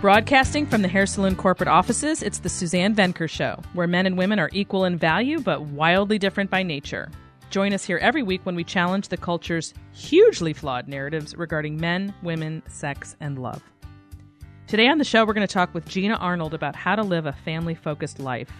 Broadcasting from the Hair Salon corporate offices, it's the Suzanne Venker Show, where men and women are equal in value but wildly different by nature. Join us here every week when we challenge the culture's hugely flawed narratives regarding men, women, sex, and love. Today on the show, we're going to talk with Jeana Arnold about how to live a family-focused life.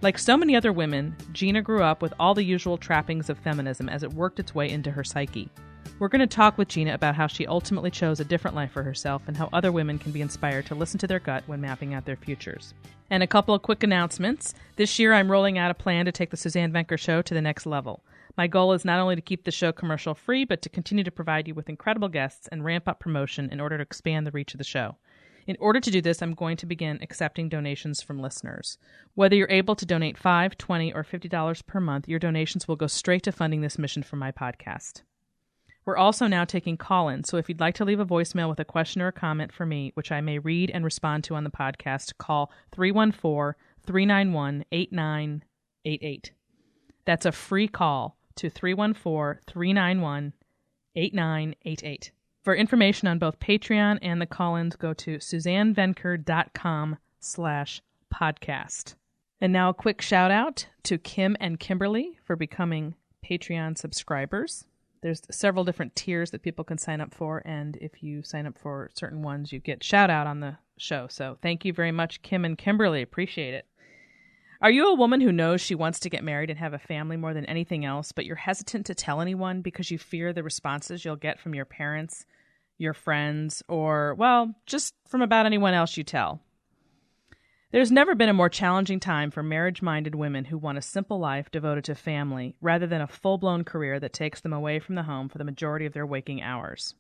Like so many other women, Jeana grew up with all the usual trappings of feminism as it worked its way into her psyche. We're going to talk with Jeana about how she ultimately chose a different life for herself and how other women can be inspired to listen to their gut when mapping out their futures. And a couple of quick announcements. This year, I'm rolling out a plan to take the Suzanne Venker Show to the next level. My goal is not only to keep the show commercial-free, but to continue to provide you with incredible guests and ramp up promotion in order to expand the reach of the show. In order to do this, I'm going to begin accepting donations from listeners. Whether you're able to donate $5, $20, or $50 per month, your donations will go straight to funding this mission for my podcast. We're also now taking call-ins, so if you'd like to leave a voicemail with a question or a comment for me, which I may read and respond to on the podcast, call 314-391-8988. That's a free call to 314-391-8988. For information on both Patreon and the call-ins, go to suzannevenker.com/podcast. And now a quick shout-out to Kim and Kimberly for becoming Patreon subscribers. There's several different tiers that people can sign up for, and if you sign up for certain ones, you get shout-out on the show. So thank you very much, Kim and Kimberly. Appreciate it. Are you a woman who knows she wants to get married and have a family more than anything else, but you're hesitant to tell anyone because you fear the responses you'll get from your parents, your friends, or, well, just from about anyone else you tell? There's never been a more challenging time for marriage-minded women who want a simple life devoted to family rather than a full-blown career that takes them away from the home for the majority of their waking hours.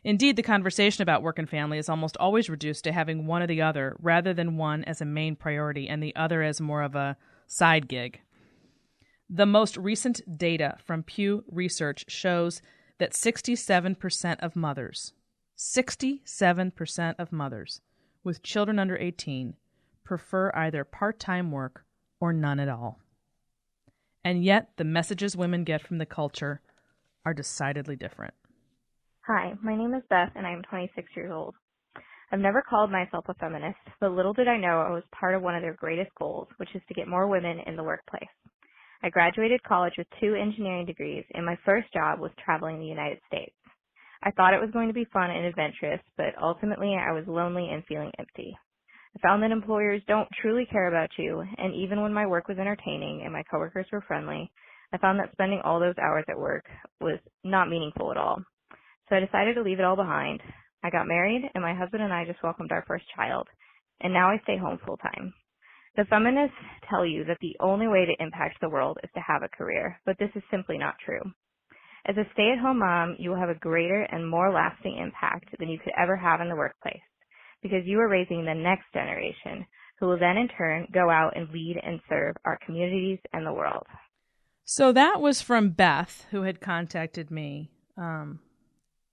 Indeed, the conversation about work and family is almost always reduced to having one or the other rather than one as a main priority and the other as more of a side gig. The most recent data from Pew Research shows that 67% of mothers with children under 18 prefer either part-time work or none at all. And yet, the messages women get from the culture are decidedly different. Hi, my name is Beth, and I am 26 years old. I've never called myself a feminist, but little did I know I was part of one of their greatest goals, which is to get more women in the workplace. I graduated college with 2 engineering degrees, and my first job was traveling the United States. I thought it was going to be fun and adventurous, but ultimately I was lonely and feeling empty. I found that employers don't truly care about you, and even when my work was entertaining and my coworkers were friendly, I found that spending all those hours at work was not meaningful at all. So I decided to leave it all behind. I got married, and my husband and I just welcomed our first child, and now I stay home full-time. The feminists tell you that the only way to impact the world is to have a career, but this is simply not true. As a stay-at-home mom, you will have a greater and more lasting impact than you could ever have in the workplace, because you are raising the next generation who will then in turn go out and lead and serve our communities and the world. So that was from Beth, who had contacted me,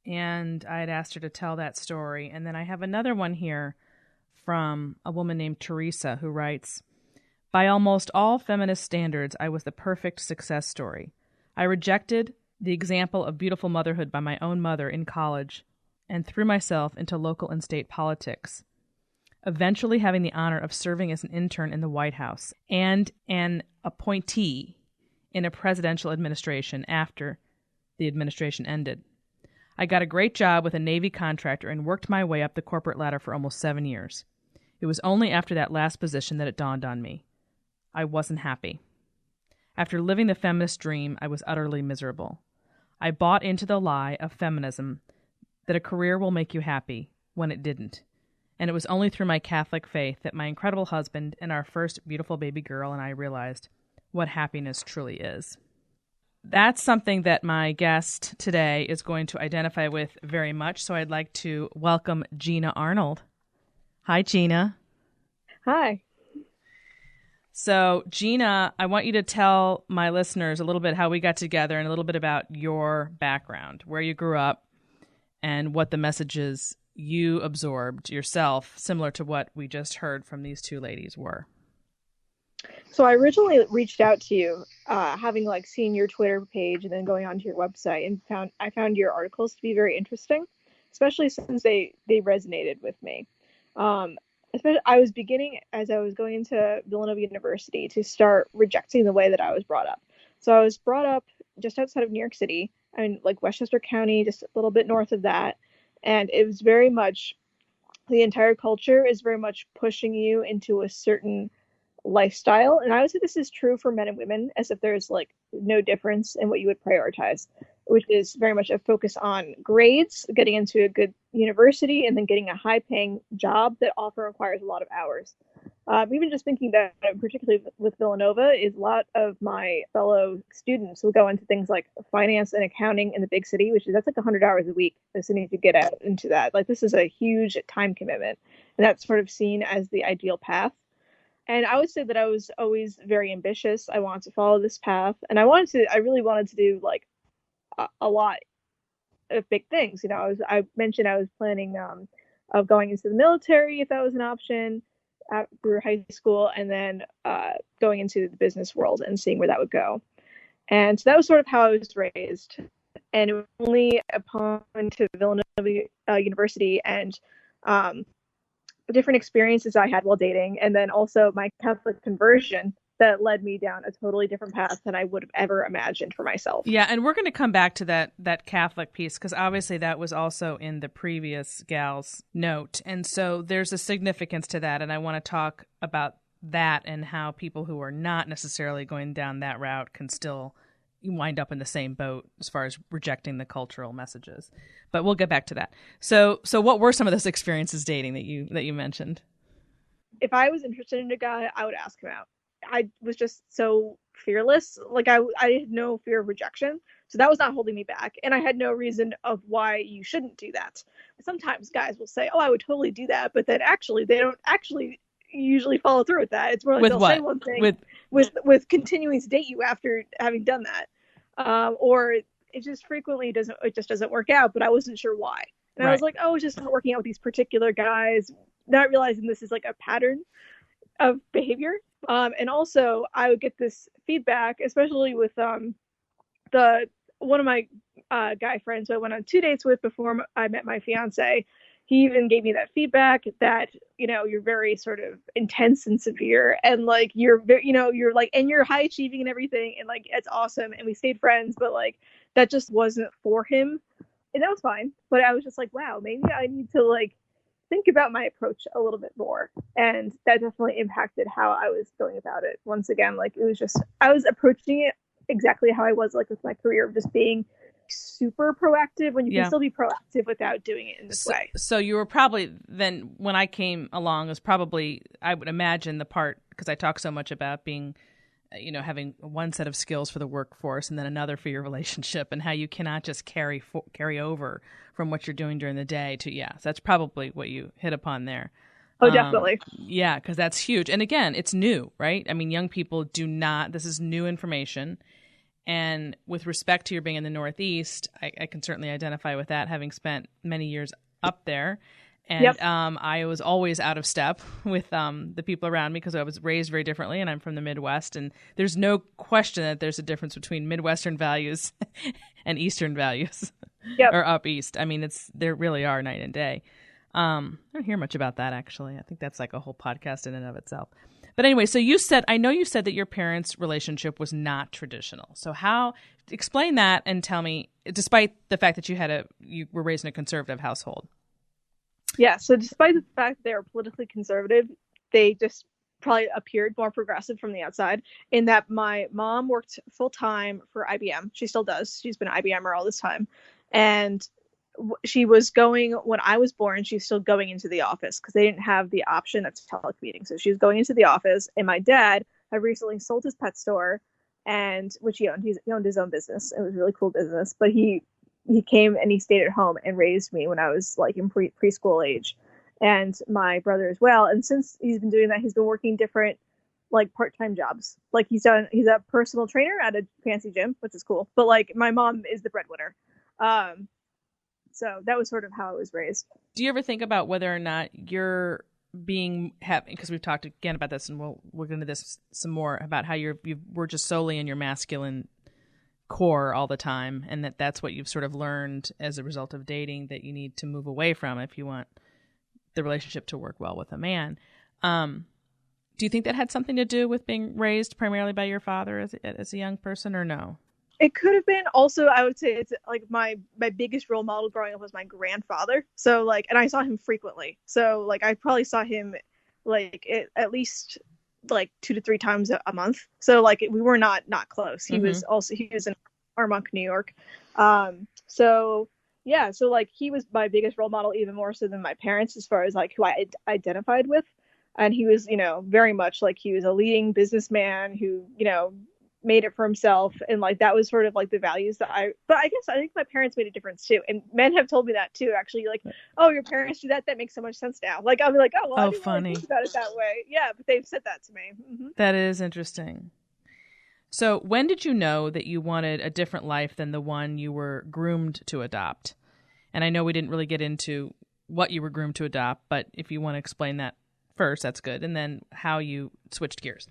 and I had asked her to tell that story. And then I have another one here from a woman named Teresa, who writes, "By almost all feminist standards, I was the perfect success story. I rejected the example of beautiful motherhood by my own mother in college and threw myself into local and state politics, eventually having the honor of serving as an intern in the White House and an appointee in a presidential administration after the administration ended. I got a great job with a Navy contractor and worked my way up the corporate ladder for almost 7 years. It was only after that last position that it dawned on me. I wasn't happy. After living the feminist dream, I was utterly miserable. I bought into the lie of feminism that a career will make you happy when it didn't. And it was only through my Catholic faith that my incredible husband and our first beautiful baby girl and I realized what happiness truly is." That's something that my guest today is going to identify with very much. So I'd like to welcome Jeana Arnold. Hi, Jeana. Hi. So, Jeana, I want you to tell my listeners a little bit how we got together and a little bit about your background, where you grew up, and what the messages you absorbed yourself, similar to what we just heard from these 2 ladies, were. So I originally reached out to you, having seen your Twitter page and then going onto your website, and I found your articles to be very interesting, especially since they resonated with me. Especially, I was beginning as I was going into Villanova University to start rejecting the way that I was brought up. So I was brought up just outside of New York City, I mean, like Westchester County, just a little bit north of that. And it was very much, the entire culture is very much pushing you into a certain lifestyle. And I would say this is true for men and women, as if there's like no difference in what you would prioritize, which is very much a focus on grades, getting into a good university, and then getting a high paying job that often requires a lot of hours. Even just thinking that, particularly with Villanova, is a lot of my fellow students will go into things like finance and accounting in the big city, which is that's like 100 hours a week as soon as you get out into that. Like, this is a huge time commitment, and that's sort of seen as the ideal path. And I would say that I was always very ambitious. I wanted to follow this path, and I really wanted to do like a lot of big things. You know, I mentioned I was planning of going into the military if that was an option through high school, and then going into the business world and seeing where that would go. And so that was sort of how I was raised. And it was only upon to Villanova University and different experiences I had while dating, and then also my Catholic conversion, that led me down a totally different path than I would have ever imagined for myself. Yeah, and we're going to come back to that Catholic piece, because obviously that was also in the previous gal's note. And so there's a significance to that, and I want to talk about that and how people who are not necessarily going down that route can still wind up in the same boat as far as rejecting the cultural messages. But we'll get back to that. So what were some of those experiences dating that you mentioned? If I was interested in a guy, I would ask him out. I was just so fearless. Like, I had no fear of rejection. So that was not holding me back. And I had no reason of why you shouldn't do that. Sometimes guys will say, oh, I would totally do that. But then actually, they don't actually usually follow through with that. It's more like they'll say one thing with continuing to date you after having done that. Or it just frequently doesn't work out, but I wasn't sure why. And I was like, oh, it's just not working out with these particular guys, not realizing this is like a pattern of behavior. And also I would get this feedback, especially with one of my guy friends who I went on 2 dates with before I met my fiance. He even gave me that feedback that, you know, you're very sort of intense and severe, and like you're very, you know, you're like, and you're high achieving and everything, and like it's awesome, and we stayed friends, but like that just wasn't for him, and that was fine. But I was just like, wow, maybe I need to like think about my approach a little bit more, and that definitely impacted how I was going about it. Once again, like it was just, I was approaching it exactly how I was like with my career, of just being super proactive when you can still be proactive without doing it in this way. So you were probably, then when I came along, was probably, I would imagine, the part, because I talk so much about being, you know, having one set of skills for the workforce and then another for your relationship, and how you cannot just carry over from what you're doing during the day to, so that's probably what you hit upon there. Oh, definitely. Yeah, because that's huge. And again, it's new, right? I mean, young people do not, this is new information. And with respect to your being in the Northeast, I can certainly identify with that, having spent many years up there. And I was always out of step with the people around me, because I was raised very differently, and I'm from the Midwest. And there's no question that there's a difference between Midwestern values and Eastern values, or up East. I mean, there really are night and day. I don't hear much about that, actually. I think that's like a whole podcast in and of itself. But anyway, so I know you said that your parents' relationship was not traditional. So explain that and tell me, despite the fact that you were raised in a conservative household. Yeah, so despite the fact that they were politically conservative, they just probably appeared more progressive from the outside, in that my mom worked full-time for IBM. She still does. She's been an IBMer all this time. And she was going, when I was born, she's still going into the office, because they didn't have the option of telecommuting. So she was going into the office, and my dad had recently sold his pet store, and which he owned. He owned his own business. It was a really cool business, but he came and he stayed at home and raised me when I was like in preschool age, and my brother as well. And since he's been doing that, he's been working different like part-time jobs. Like he's a personal trainer at a fancy gym, which is cool. But like my mom is the breadwinner. So that was sort of how I was raised. Do you ever think about whether or not you're being happy? Because we've talked again about this, and we'll get into this some more, about how you were just solely in your masculine core all the time, and that's what you've sort of learned as a result of dating, that you need to move away from if you want the relationship to work well with a man. Do you think that had something to do with being raised primarily by your father as a young person, or no? It could have been. Also, I would say it's like my biggest role model growing up was my grandfather. So like, and I saw him frequently. So like, I probably saw him like at least like 2 to 3 times a month. So like, we were not close. He was in Armonk, New York. So yeah, so like he was my biggest role model, even more so than my parents, as far as like who I identified with. And he was, very much like he was a leading businessman who, made it for himself. And like, that was sort of like the values that but I think my parents made a difference too. And men have told me that too, actually, like, oh, your parents do that. That makes so much sense now. Like, I'll be like, oh, well, I didn't really think about it that way. Yeah. But they've said that to me. Mm-hmm. That is interesting. So when did you know that you wanted a different life than the one you were groomed to adopt? And I know we didn't really get into what you were groomed to adopt, but if you want to explain that first, that's good. And then how you switched gears.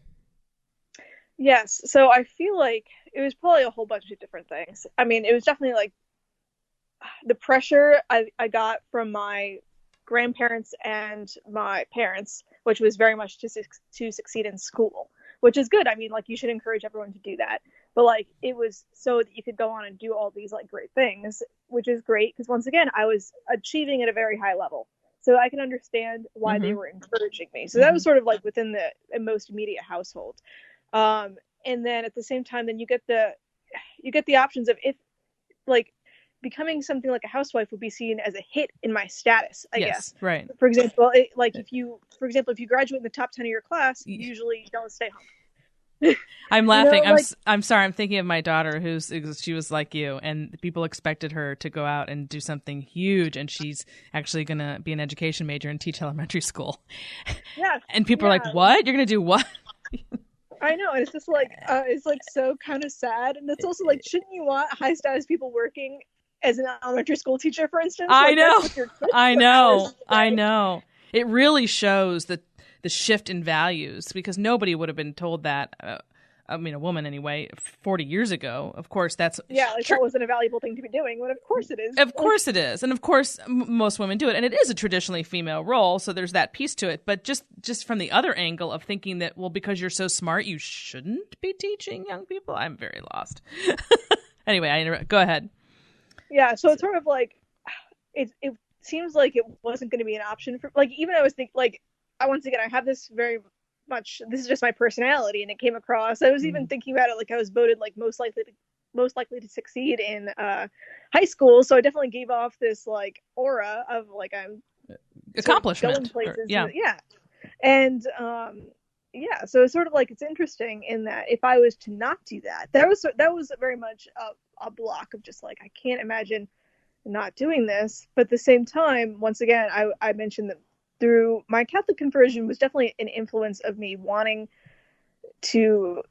Yes. So I feel like it was probably a whole bunch of different things. I mean, it was definitely like the pressure I got from my grandparents and my parents, which was very much to succeed in school, which is good. I mean, like, you should encourage everyone to do that. But like, it was so that you could go on and do all these like great things, which is great. Because once again, I was achieving at a very high level. So I can understand why they were encouraging me. So that was sort of like within the most immediate household. And then at the same time, then you get the options of, if like becoming something like a housewife would be seen as a hit in my status, I guess. Right. For example, if you graduate in the top 10 of your class, you usually don't stay home. I'm laughing. I'm sorry. I'm thinking of my daughter she was like you, and people expected her to go out and do something huge, and she's actually going to be an education major and teach elementary school. Yeah. And people are like, what? You're going to do what? I know. And it's just like, it's like so kind of sad. And it's also like, shouldn't you want high status people working as an elementary school teacher, for instance? I like, know. I know. It really shows the shift in values, because nobody would have been told that. I mean, a woman anyway, 40 years ago. Of course, that's... Yeah, like that wasn't a valuable thing to be doing, but of course it is. Of course it is. And of course, most women do it. And it is a traditionally female role, so there's that piece to it. But just from the other angle of thinking that, well, because you're so smart, you shouldn't be teaching young people, I'm very lost. Anyway, go ahead. Yeah, so it's sort of like, it seems like it wasn't going to be an option for, like, even I was thinking, like, once again, I have this very much, this is just my personality, and it came across. I was even thinking about it, like I was voted like most likely to succeed in high school, so I definitely gave off this like aura of like I'm accomplishment, going places. And so it's sort of like, it's interesting in that if I was to not do that, that was very much a block of just like, I can't imagine not doing this. But at the same time, once again, I mentioned that through my Catholic conversion was definitely an influence of me wanting to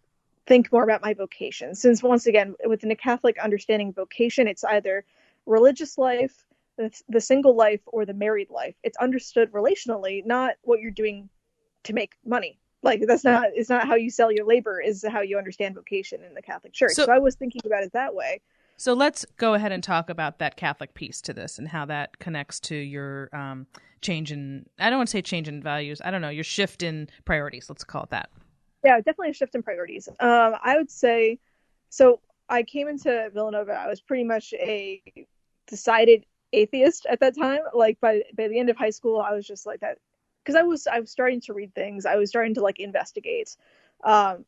think more about my vocation. Since once again, within a Catholic understanding of vocation, it's either religious life, the single life, or the married life. It's understood relationally, not what you're doing to make money. Like it's not how you sell your labor, is how you understand vocation in the Catholic Church. So I was thinking about it that way. So let's go ahead and talk about that Catholic piece to this and how that connects to your change in, I don't want to say change in values, I don't know, your shift in priorities, let's call it that. Yeah, definitely a shift in priorities. I would say, so I came into Villanova, I was pretty much a decided atheist at that time. Like by the end of high school, I was just like that, because I was starting to read things, I was starting to like investigate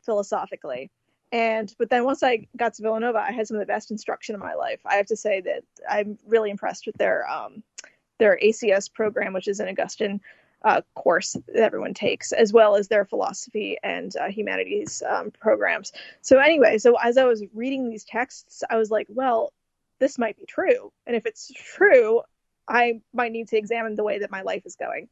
philosophically. But then once I got to Villanova, I had some of the best instruction in my life. I have to say that I'm really impressed with their ACS program, which is an Augustine course that everyone takes, as well as their philosophy and humanities programs. So anyway, so as I was reading these texts, I was like, well, this might be true. And if it's true, I might need to examine the way that my life is going.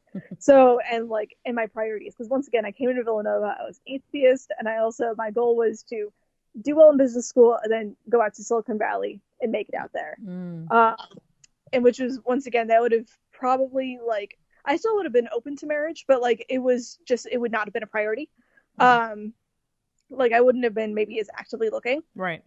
And my priorities, because once again, I came into Villanova, I was atheist, and my goal was to do well in business school and then go out to Silicon Valley and make it out there. And which was, once again, that would have probably like, I still would have been open to marriage, but like, it would not have been a priority. Like I wouldn't have been maybe as actively looking. Right.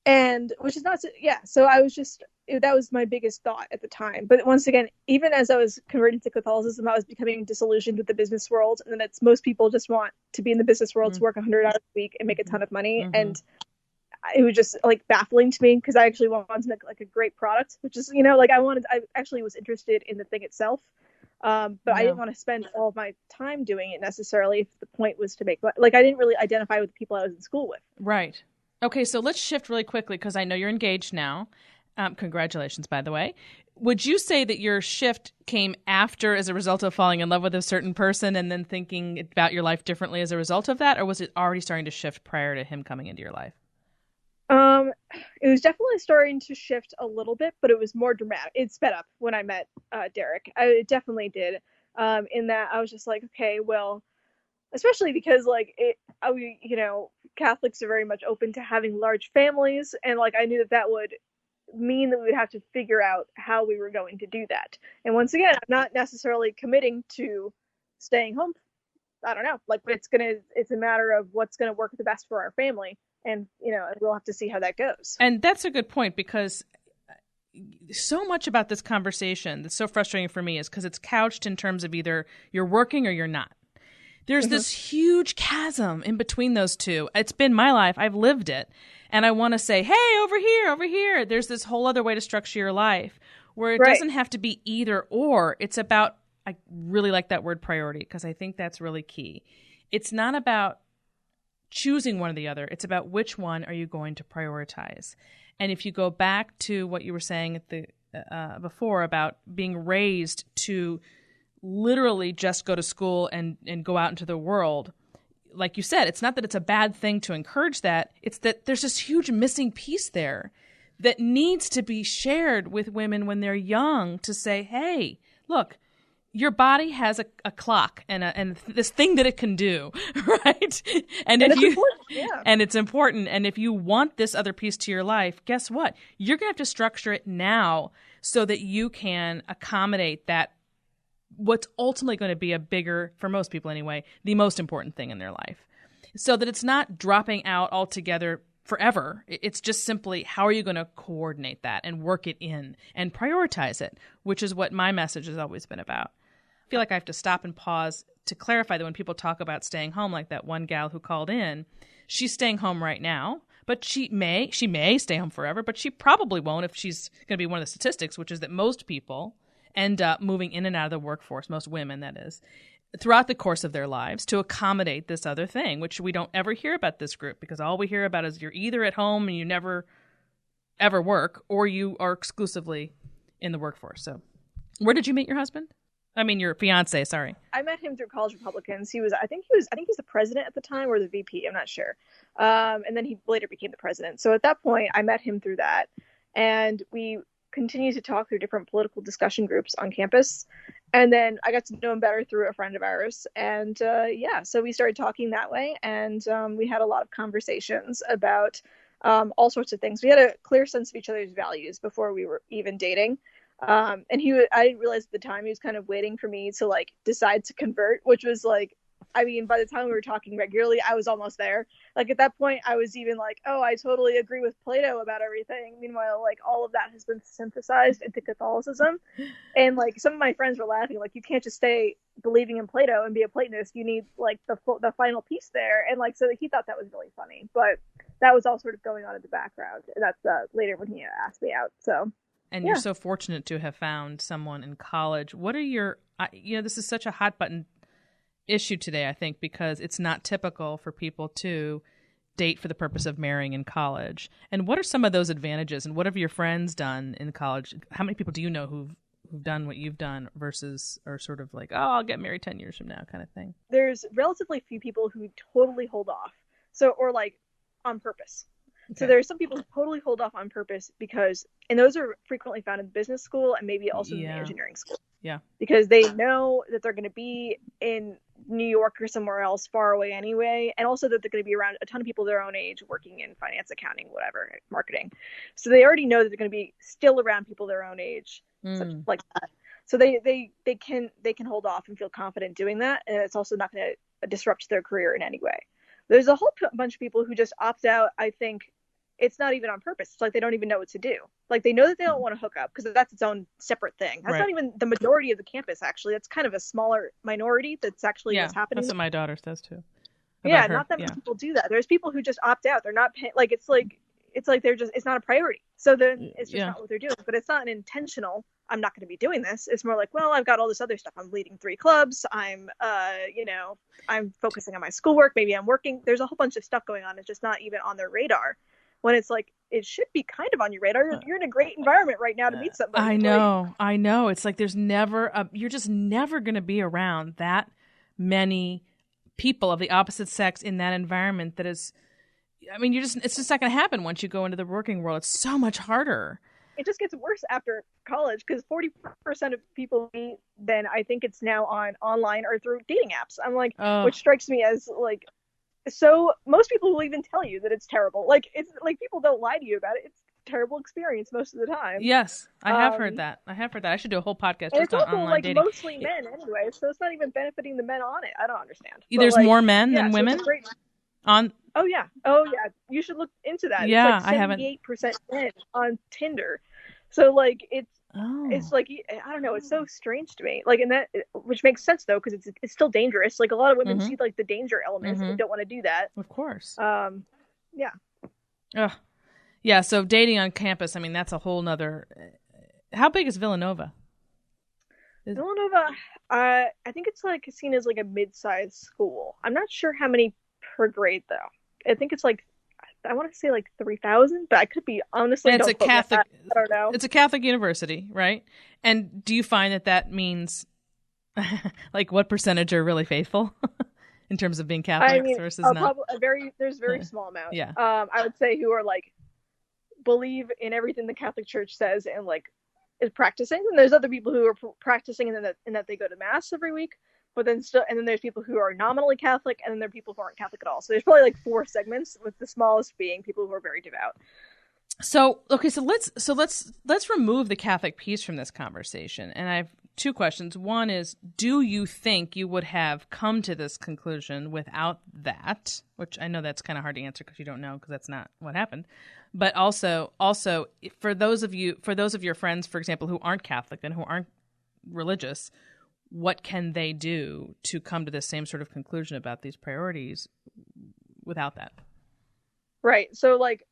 And which is not, so I was just, that was my biggest thought at the time. But once again, even as I was converting to Catholicism, I was becoming disillusioned with the business world. And then it's most people just want to be in the business world, to work 100 hours a week and make a ton of money. And it was just like baffling to me, because I actually wanted to make like a great product, which is, like I actually was interested in the thing itself. But I didn't want to spend all of my time doing it necessarily if the point was to make, like, I didn't really identify with the people I was in school with. Right. Okay, so let's shift really quickly, because I know you're engaged now. Congratulations, by the way. Would you say that your shift came after as a result of falling in love with a certain person and then thinking about your life differently as a result of that? Or was it already starting to shift prior to him coming into your life? It was definitely starting to shift a little bit, but it was more dramatic. It sped up when I met Derek. It definitely did. In that I was just like, okay, well, especially because Catholics are very much open to having large families, and like I knew that would mean that we would have to figure out how we were going to do that. And once again, I'm not necessarily committing to staying home. I don't know, like it's a matter of what's gonna work the best for our family, and we'll have to see how that goes. And that's a good point, because so much about this conversation that's so frustrating for me is because it's couched in terms of either you're working or you're not. There's this huge chasm in between those two. It's been my life. I've lived it. And I want to say, hey, over here. There's this whole other way to structure your life where it doesn't have to be either or. It's about, I really like that word priority, because I think that's really key. It's not about choosing one or the other. It's about which one are you going to prioritize. And if you go back to what you were saying at the before about being raised to literally just go to school and go out into the world, like you said, it's not that it's a bad thing to encourage that. It's that there's this huge missing piece there that needs to be shared with women when they're young, to say, hey, look, your body has a clock and this thing that it can do, right? And it's important. And if you want this other piece to your life, guess what? You're going to have to structure it now so that you can accommodate that, what's ultimately going to be a bigger, for most people anyway, the most important thing in their life. So that it's not dropping out altogether forever. It's just simply, how are you going to coordinate that and work it in and prioritize it, which is what my message has always been about. I feel like I have to stop and pause to clarify that when people talk about staying home, like that one gal who called in, she's staying home right now, but she may stay home forever, but she probably won't if she's going to be one of the statistics, which is that most people end up moving in and out of the workforce, most women, that is, throughout the course of their lives to accommodate this other thing, which we don't ever hear about this group, because all we hear about is you're either at home and you never ever work, or you are exclusively in the workforce. So where did you meet your husband? I mean, your fiance, sorry. I met him through College Republicans. I think he was the president at the time, or the VP. I'm not sure. And then he later became the president. So at that point, I met him through that. And we continued to talk through different political discussion groups on campus. And then I got to know him better through a friend of ours. And so we started talking that way. And we had a lot of conversations about all sorts of things. We had a clear sense of each other's values before we were even dating. And I didn't realize at the time he was kind of waiting for me to like decide to convert, which was like, I mean, by the time we were talking regularly, I was almost there. Like at that point, I was even like, oh, I totally agree with Plato about everything. Meanwhile, like all of that has been synthesized into Catholicism. And like some of my friends were laughing, like, you can't just stay believing in Plato and be a Platonist. You need like the final piece there. And like, so he thought that was really funny, but that was all sort of going on in the background. And that's later when he asked me out. So. And you're so fortunate to have found someone in college. What are your, this is such a hot button issue today, I think, because it's not typical for people to date for the purpose of marrying in college. And what are some of those advantages? And what have your friends done in college? How many people do you know who've done what you've done versus are sort of like, oh, I'll get married 10 years from now kind of thing? There's relatively few people who totally hold off. So, or like on purpose. Okay. So there's some people who totally hold off on purpose and those are frequently found in business school and maybe also in the engineering school. Yeah. Because they know that they're going to be in New York or somewhere else far away anyway. And also that they're going to be around a ton of people their own age working in finance, accounting, whatever, marketing. So they already know that they're going to be still around people their own age, such like that. So they can hold off and feel confident doing that. And it's also not going to disrupt their career in any way. There's a whole bunch of people who just opt out, I think, it's not even on purpose. It's like they don't even know what to do. Like they know that they don't want to hook up because that's its own separate thing. That's not even the majority of the campus, actually. That's kind of a smaller minority that's actually what's happening. That's what my daughter says too. Yeah, not that many people do that. There's people who just opt out. They're not paying, like it's like they're just, it's not a priority. So then it's just not what they're doing. But it's not an intentional, I'm not going to be doing this. It's more like, well, I've got all this other stuff. I'm leading 3 clubs. I'm I'm focusing on my schoolwork. Maybe I'm working. There's a whole bunch of stuff going on. It's just not even on their radar. When it's like, it should be kind of on your radar. You're in a great environment right now to meet somebody. I know. It's like there's never, you're just never going to be around that many people of the opposite sex in that environment that is, I mean, it's just not going to happen once you go into the working world. It's so much harder. It just gets worse after college because 40% of people meet, then I think it's now online or through dating apps. I'm like, which strikes me as like, so most people will even tell you that it's terrible. Like it's like people don't lie to you about it. It's a terrible experience most of the time. Yes, I have heard that. I should do a whole podcast just on online dating. It's also like mostly men anyway, so it's not even benefiting the men on it. I don't understand. There's more men than women on. Oh yeah. You should look into that. Yeah, it's like 78% men on Tinder. So like it's like, I don't know, it's so strange to me. Like, and that, which makes sense though, because it's still dangerous. Like a lot of women see like the danger elements and don't want to do that. Of course. Yeah. Ugh. Yeah. So dating on campus, I mean, that's a whole nother. How big is Villanova? Villanova, I think it's like seen as like a mid-sized school. I'm not sure how many per grade though. I think it's like, I want to say like 3,000, but I could be honestly. And it's a Catholic. I don't know. It's a Catholic university, right? And do you find that means, like, what percentage are really faithful in terms of being Catholic versus not? There's a very small amount. Yeah. I would say who are like believe in everything the Catholic Church says and like is practicing. And there's other people who are practicing and that they go to mass every week. But then and then there's people who are nominally Catholic, and then there are people who aren't Catholic at all. So there's probably like 4 segments, with the smallest being people who are very devout. So let's remove the Catholic piece from this conversation. And I have 2 questions. One is, do you think you would have come to this conclusion without that? Which I know that's kind of hard to answer because you don't know, because that's not what happened. But also for those of your friends, for example, who aren't Catholic and who aren't religious, what can they do to come to the same sort of conclusion about these priorities without that? Right. So like,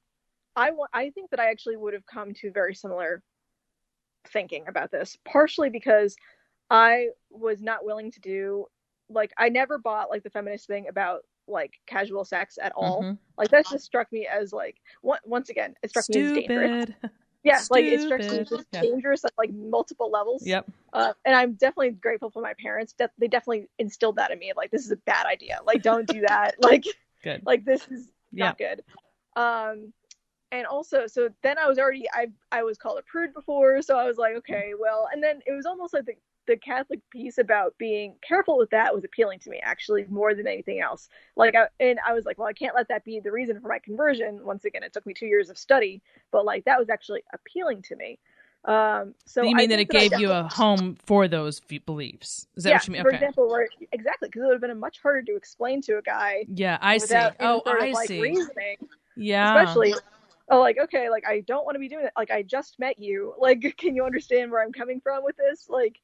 I think that I actually would have come to very similar thinking about this, partially because I was not willing to do, like, I never bought like the feminist thing about like casual sex at all. Like that just struck me as like, once again, it struck me as dangerous. Yeah, like it strikes me as just dangerous at like multiple levels. Yep. And I'm definitely grateful for my parents. They definitely instilled that in me. Like, this is a bad idea. Like, don't do that. Like, good. Like this is not good. And also, so then I was already, I was called a prude before. So I was like, okay, well, and then it was almost like the Catholic piece about being careful with that was appealing to me, actually, more than anything else. Like, I was like, well, I can't let that be the reason for my conversion. Once again, it took me 2 years of study, but like that was actually appealing to me. So you mean that it gave you a home for those beliefs? Is that what you mean? For example, exactly, because it would have been much harder to explain to a guy. Yeah, I see. I see. Reasoning, yeah, especially. Oh, like, okay, like I don't want to be doing that. Like, I just met you. Like, can you understand where I'm coming from with this? Like.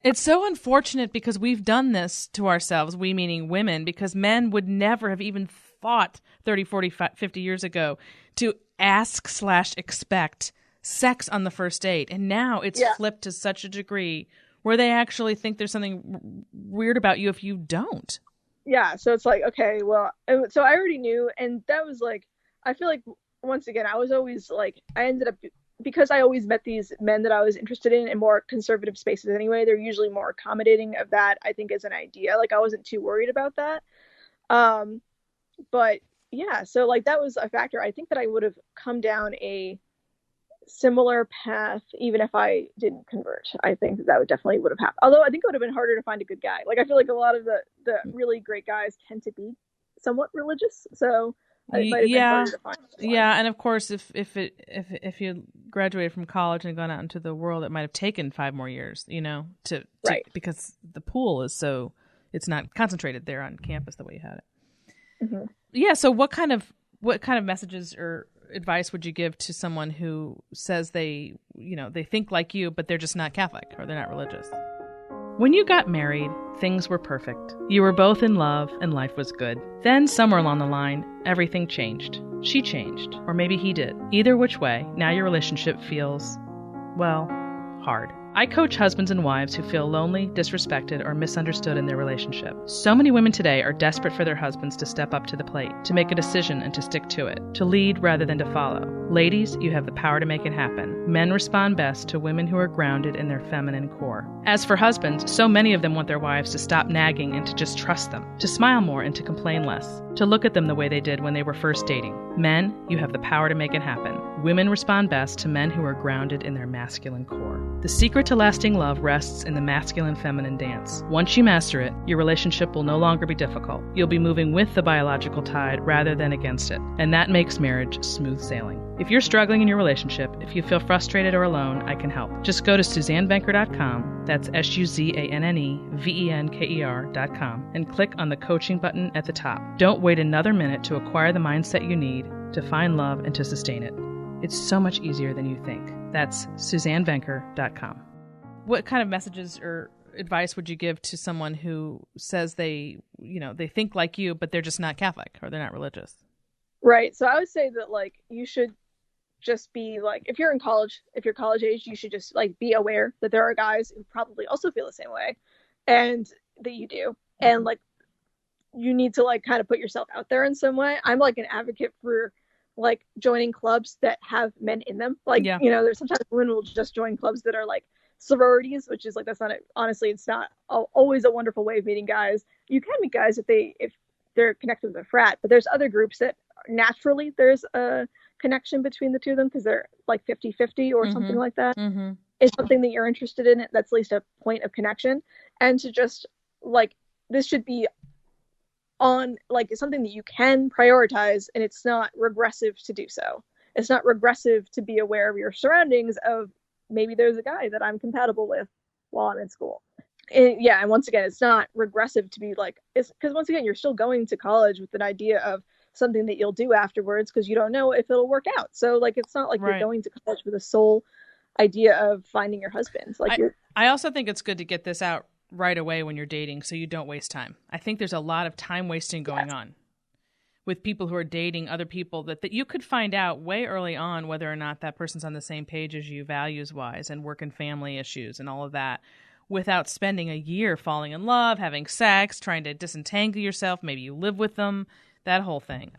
It's so unfortunate because we've done this to ourselves, we meaning women, because men would never have even thought 30, 40, 50 years ago to ask/expect sex on the first date. And now it's flipped to such a degree where they actually think there's something weird about you if you don't. Yeah, so it's like, okay, well, so I already knew, and that was like, I feel like, once again, I was always like, I ended up, because I always met these men that I was interested in more conservative spaces anyway, they're usually more accommodating of that, I think, as an idea. Like, I wasn't too worried about that. But yeah, so like that was a factor. I think that I would have come down a similar path even if I didn't convert. I think that would definitely would have happened. Although I think it would have been harder to find a good guy. Like, I feel like a lot of the really great guys tend to be somewhat religious. So yeah, and of course, if you graduated from college and gone out into the world, it might have taken 5 more years, to because the pool is it's not concentrated there on campus the way you had it. Mm-hmm. Yeah. So what kind of messages or advice would you give to someone who says they think like you, but they're just not Catholic or they're not religious? When you got married, things were perfect. You were both in love and life was good. Then somewhere along the line, everything changed. She changed, or maybe he did. Either which way, now your relationship feels, well, hard. I coach husbands and wives who feel lonely, disrespected, or misunderstood in their relationship. So many women today are desperate for their husbands to step up to the plate, to make a decision and to stick to it, to lead rather than to follow. Ladies, you have the power to make it happen. Men respond best to women who are grounded in their feminine core. As for husbands, so many of them want their wives to stop nagging and to just trust them, to smile more and to complain less, to look at them the way they did when they were first dating. Men, you have the power to make it happen. Women respond best to men who are grounded in their masculine core. The secret to lasting love rests in the masculine-feminine dance. Once you master it, your relationship will no longer be difficult. You'll be moving with the biological tide rather than against it, and that makes marriage smooth sailing. If you're struggling in your relationship, if you feel frustrated or alone, I can help. Just go to SuzanneVenker.com, that's SuzanneVenker.com, and click on the coaching button at the top. Don't wait another minute to acquire the mindset you need to find love and to sustain it. It's so much easier than you think. That's SuzanneVenker.com. What kind of messages or advice would you give to someone who says they think like you, but they're just not Catholic or they're not religious? Right. So I would say that, like, you should just be like, if you're in college, if you're college age, you should just like be aware that there are guys who probably also feel the same way and that you do. And like, you need to like kind of put yourself out there in some way. I'm like an advocate for like joining clubs that have men in them. Like, there's sometimes women will just join clubs that are like sororities, which is like, that's not, honestly, it's not always a wonderful way of meeting guys. You can meet guys if they're connected with a frat, but there's other groups that naturally there's a connection between the two of them because they're like 50-50 or something like that. It's something that you're interested in. That's at least a point of connection. And to just like, this should be on like something that you can prioritize, and it's not regressive to do so. It's not regressive to be aware of your surroundings of maybe there's a guy that I'm compatible with while I'm in school. And once again, it's not regressive to be like, it's because once again, you're still going to college with an idea of something that you'll do afterwards because you don't know if it'll work out. So like, it's not like you're going to college with the sole idea of finding your husband. Like, I also think it's good to get this out right away when you're dating so you don't waste time. I think there's a lot of time wasting going on with people who are dating other people that you could find out way early on whether or not that person's on the same page as you values-wise and work and family issues and all of that without spending a year falling in love, having sex, trying to disentangle yourself. Maybe you live with them, that whole thing.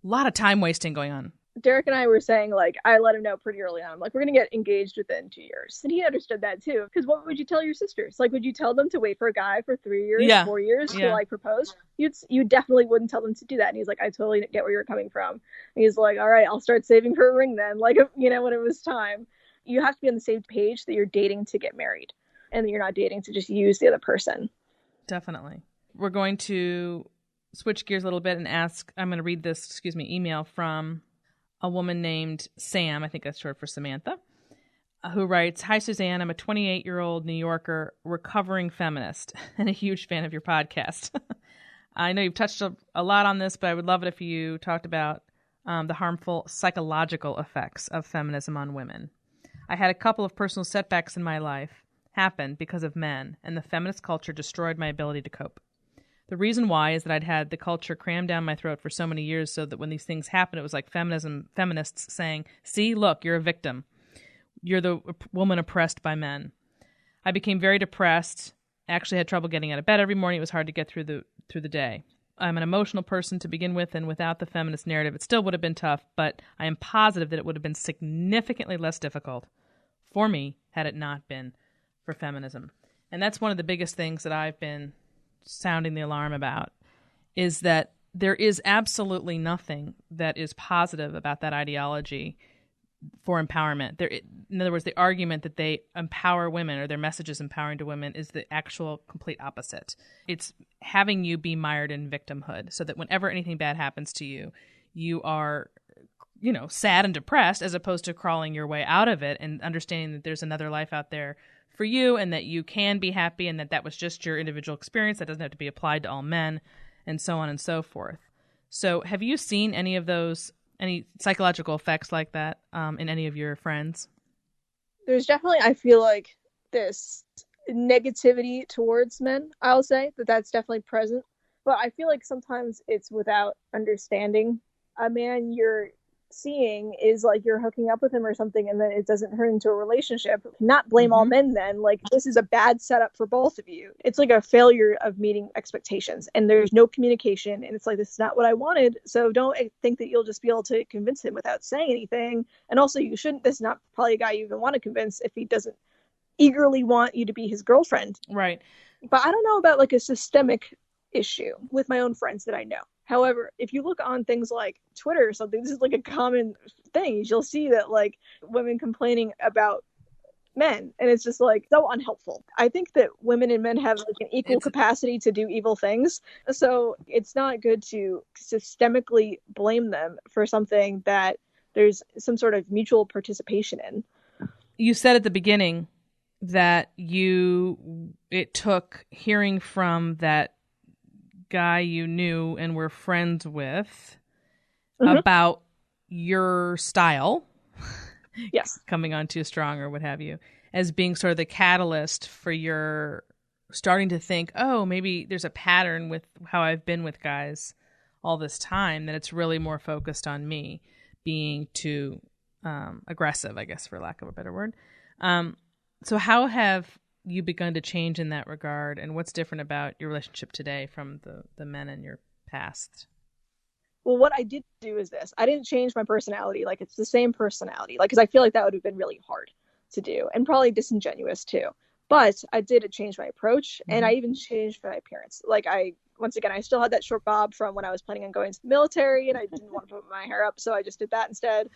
A lot of time wasting going on. Derek and I were saying, like, I let him know pretty early on, like, we're going to get engaged within 2 years. And he understood that too. Because what would you tell your sisters? Like, would you tell them to wait for a guy for 3 years, 4 years to like propose? You definitely wouldn't tell them to do that. And he's like, I totally get where you're coming from. And he's like, all right, I'll start saving for a ring then. Like, when it was time. You have to be on the same page that you're dating to get married and that you're not dating to just use the other person. Definitely. We're going to switch gears a little bit and I'm going to read this, email from a woman named Sam, I think that's short for Samantha, who writes, Hi, Suzanne. I'm a 28-year-old New Yorker, recovering feminist, and a huge fan of your podcast. I know you've touched a lot on this, but I would love it if you talked about the harmful psychological effects of feminism on women. I had a couple of personal setbacks in my life happen because of men, and the feminist culture destroyed my ability to cope. The reason why is that I'd had the culture crammed down my throat for so many years so that when these things happen, it was like feminists saying, see, look, you're a victim. You're the woman oppressed by men. I became very depressed, actually had trouble getting out of bed every morning. It was hard to get through the day. I'm an emotional person to begin with, and without the feminist narrative, it still would have been tough, but I am positive that it would have been significantly less difficult for me had it not been for feminism. And that's one of the biggest things that I've been sounding the alarm about, is that there is absolutely nothing that is positive about that ideology for empowerment. In other words, the argument that they empower women or their message is empowering to women is the actual complete opposite. It's having you be mired in victimhood so that whenever anything bad happens to you, you are, sad and depressed as opposed to crawling your way out of it and understanding that there's another life out there for you and that you can be happy and that was just your individual experience. That doesn't have to be applied to all men and so on and so forth. So have you seen any of those any psychological effects like that in any of your friends? There's definitely, I feel like, this negativity towards men. I'll say that's definitely present. But I feel like sometimes it's without understanding. A man you're seeing is like you're hooking up with him or something, and then it doesn't turn into a relationship. Not blame all men then. Like, this is a bad setup for both of you. It's like a failure of meeting expectations, and there's no communication, and it's like, this is not what I wanted. So don't think that you'll just be able to convince him without saying anything. And also, you shouldn't, this is not probably a guy you even want to convince if he doesn't eagerly want you to be his girlfriend. Right. But I don't know about like a systemic issue with my own friends that I know. However, if you look on things like Twitter or something, this is like a common thing. You'll see that like women complaining about men, and it's just like so unhelpful. I think that women and men have like an equal capacity to do evil things. So it's not good to systemically blame them for something that there's some sort of mutual participation in. You said at the beginning that it took hearing from that guy you knew and were friends with about your style, yes, coming on too strong or what have you, as being sort of the catalyst for your starting to think, oh, maybe there's a pattern with how I've been with guys all this time, that it's really more focused on me being too aggressive, I guess, for lack of a better word. So how have you begun to change in that regard, and what's different about your relationship today from the men in your past? Well, what I did do is this. I didn't change my personality. Like, it's the same personality. Like, because I feel like that would have been really hard to do and probably disingenuous too. But I did change my approach, and I even changed my appearance. Like, once again, I still had that short bob from when I was planning on going to the military, and I didn't want to put my hair up, so I just did that instead.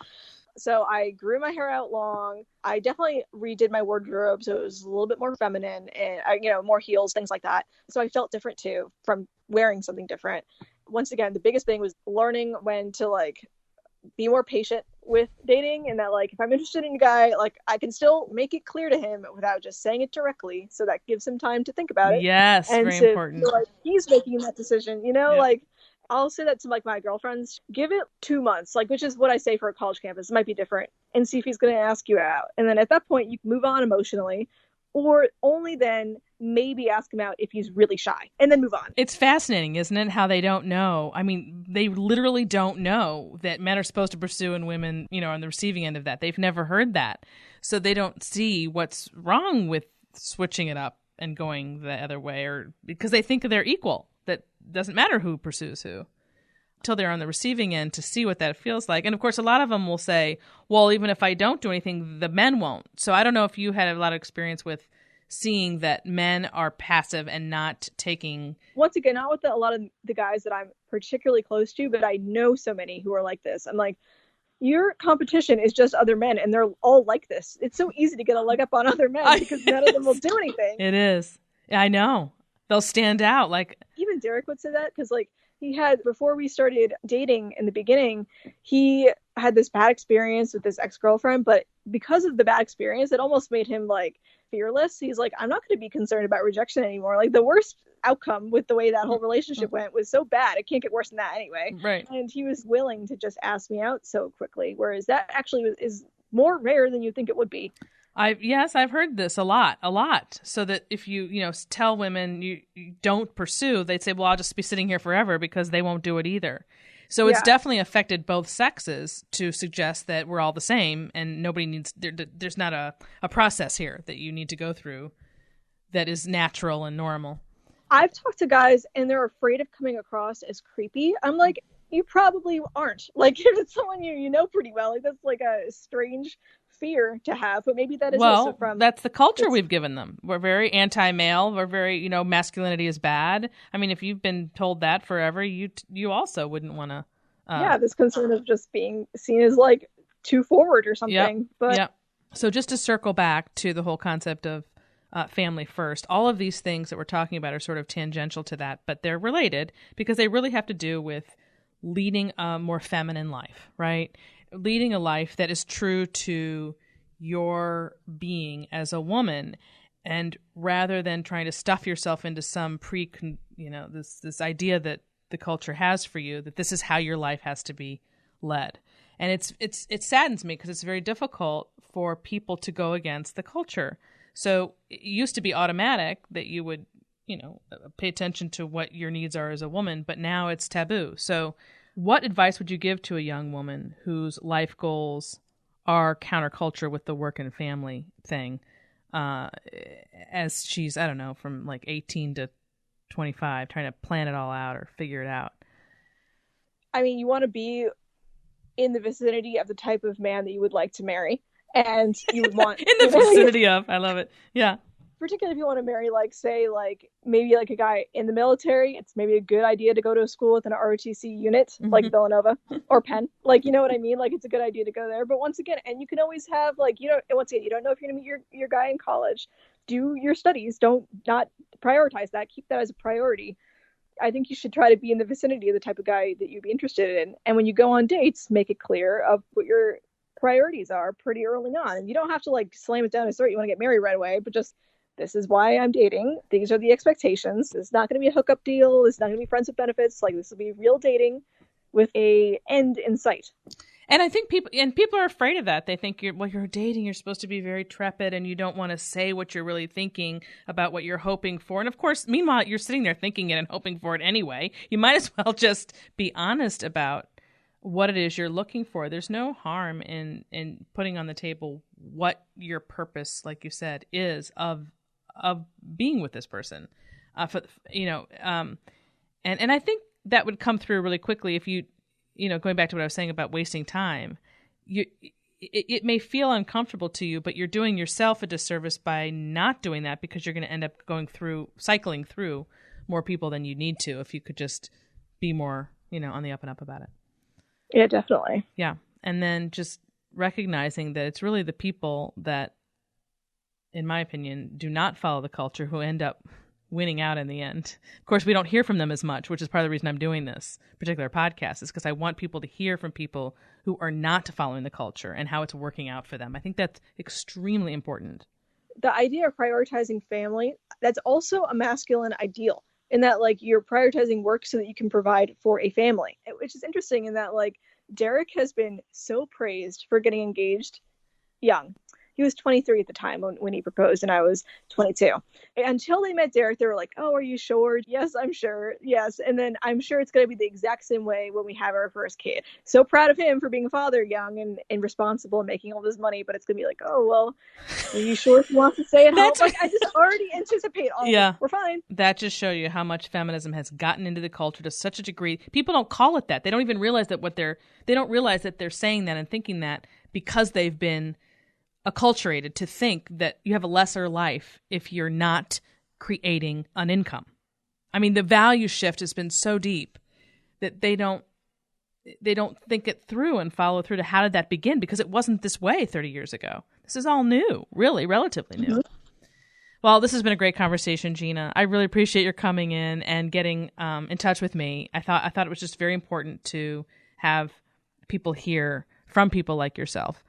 So I grew my hair out long. I definitely redid my wardrobe, so it was a little bit more feminine, and more heels, things like that. So I felt different too from wearing something different. Once again, the biggest thing was learning when to like be more patient with dating, and that like if I'm interested in a guy, like I can still make it clear to him without just saying it directly, so that gives him time to think about it. Yes, and very important. Like he's making that decision, Yep. like I'll say that to like my girlfriends, give it 2 months, like, which is what I say for a college campus. It might be different, and see if he's going to ask you out. And then at that point you move on emotionally, or only then maybe ask him out if he's really shy, and then move on. It's fascinating, isn't it? How they don't know. I mean, they literally don't know that men are supposed to pursue and women, on the receiving end of that. They've never heard that. So they don't see what's wrong with switching it up and going the other way, or because they think they're equal. That doesn't matter who pursues who until they're on the receiving end to see what that feels like. And of course, a lot of them will say, well, even if I don't do anything, the men won't. So I don't know if you had a lot of experience with seeing that men are passive and not taking. Once again, not with a lot of the guys that I'm particularly close to, but I know so many who are like this. I'm like, your competition is just other men, and they're all like this. It's so easy to get a leg up on other men because none of them will do anything. It is. I know. They'll stand out. Like, even Derek would say that, because like he had, before we started dating in the beginning, he had this bad experience with this ex-girlfriend, but because of the bad experience, it almost made him like fearless. He's like, I'm not going to be concerned about rejection anymore. Like, the worst outcome with the way that whole relationship went was so bad, it can't get worse than that anyway. Right. And he was willing to just ask me out so quickly, whereas that actually is more rare than you think it would be. I've heard this a lot. So that if you tell women you don't pursue, they'd say, well, I'll just be sitting here forever, because they won't do it either. So it's definitely affected both sexes to suggest that we're all the same, and nobody needs, there's not a process here that you need to go through that is natural and normal. I've talked to guys and they're afraid of coming across as creepy. I'm like, you probably aren't. Like, if it's someone you know pretty well, like that's like a strange fear to have, but maybe that is also from, that's the culture we've given them. We're very anti-male. We're very, masculinity is bad. I mean, if you've been told that forever, you also wouldn't want to. This concern of just being seen as like too forward or something. But so just to circle back to the whole concept of family first, all of these things that we're talking about are sort of tangential to that, but they're related because they really have to do with leading a more feminine life, right? Leading a life that is true to your being as a woman, and rather than trying to stuff yourself into some this idea that the culture has for you, that this is how your life has to be led. And it saddens me because it's very difficult for people to go against the culture. So it used to be automatic that you would, pay attention to what your needs are as a woman, but now it's taboo. So what advice would you give to a young woman whose life goals are counterculture with the work and family thing, as she's, I don't know, from like 18 to 25, trying to plan it all out or figure it out? I mean, you want to be in the vicinity of the type of man that you would like to marry. And you would want... in the vicinity of, I love it. Yeah. Particularly if you want to marry, maybe a guy in the military, it's maybe a good idea to go to a school with an ROTC unit, like Villanova or Penn. You know what I mean? It's a good idea to go there. But once again, and you can always have, you don't know if you're going to meet your guy in college. Do your studies. Don't not prioritize that. Keep that as a priority. I think you should try to be in the vicinity of the type of guy that you'd be interested in. And when you go on dates, make it clear of what your priorities are pretty early on. And you don't have to slam it down his throat. You want to get married right away, but just, this is why I'm dating. These are the expectations. It's not going to be a hookup deal. It's not going to be friends with benefits. This will be real dating with a end in sight. And I think people are afraid of that. They think you're dating, you're supposed to be very trepid and you don't want to say what you're really thinking about what you're hoping for. And of course, meanwhile, you're sitting there thinking it and hoping for it anyway. You might as well just be honest about what it is you're looking for. There's no harm in putting on the table what your purpose, like you said, is of being with this person. And I think that would come through really quickly if you going back to what I was saying about wasting time. It may feel uncomfortable to you, but you're doing yourself a disservice by not doing that, because you're going to end up cycling through more people than you need to if you could just be more, on the up and up about it. Yeah, definitely. Yeah. And then just recognizing that it's really the people that, in my opinion, do not follow the culture who end up winning out in the end. Of course, we don't hear from them as much, which is part of the reason I'm doing this particular podcast, is because I want people to hear from people who are not following the culture and how it's working out for them. I think that's extremely important. The idea of prioritizing family, that's also a masculine ideal, in that you're prioritizing work so that you can provide for a family, which is interesting in that Derek has been so praised for getting engaged young. He was 23 at the time when he proposed, and I was 22. Until they met Derek, they were like, "Oh, are you sure?" "Yes, I'm sure." "Yes." And then I'm sure it's going to be the exact same way when we have our first kid. So proud of him for being a father young and responsible and making all this money, but it's going to be like, "Oh, well, are you sure if he wants to stay at home?" I just already anticipate all this. We're fine. That just shows you how much feminism has gotten into the culture to such a degree. People don't call it that. They don't even realize that they don't realize that they're saying that and thinking that because they've been acculturated to think that you have a lesser life if you're not creating an income. I mean, the value shift has been so deep that they don't think it through and follow through to how did that begin, because it wasn't this way 30 years ago. This is all new, really, relatively new. Well, this has been a great conversation, Jeana. I really appreciate your coming in and getting in touch with me. I thought it was just very important to have people hear from people like yourself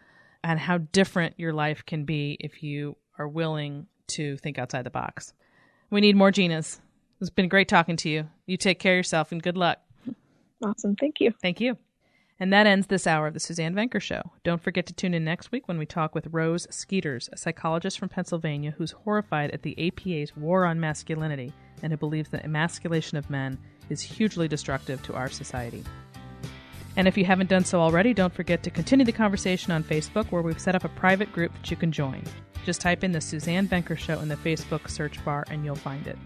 and how different your life can be if you are willing to think outside the box. We need more Jeanas. It's been great talking to you. You take care of yourself and good luck. Awesome. Thank you. Thank you. And that ends this hour of the Suzanne Venker Show. Don't forget to tune in next week when we talk with Rose Skeeters, a psychologist from Pennsylvania who's horrified at the APA's war on masculinity and who believes that emasculation of men is hugely destructive to our society. And if you haven't done so already, don't forget to continue the conversation on Facebook, where we've set up a private group that you can join. Just type in the Suzanne Venker Show in the Facebook search bar and you'll find it.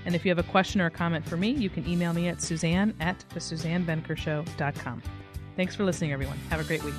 And if you have a question or a comment for me, you can email me at suzanne@thesuzannevenkershow.com. Thanks for listening, everyone. Have a great week.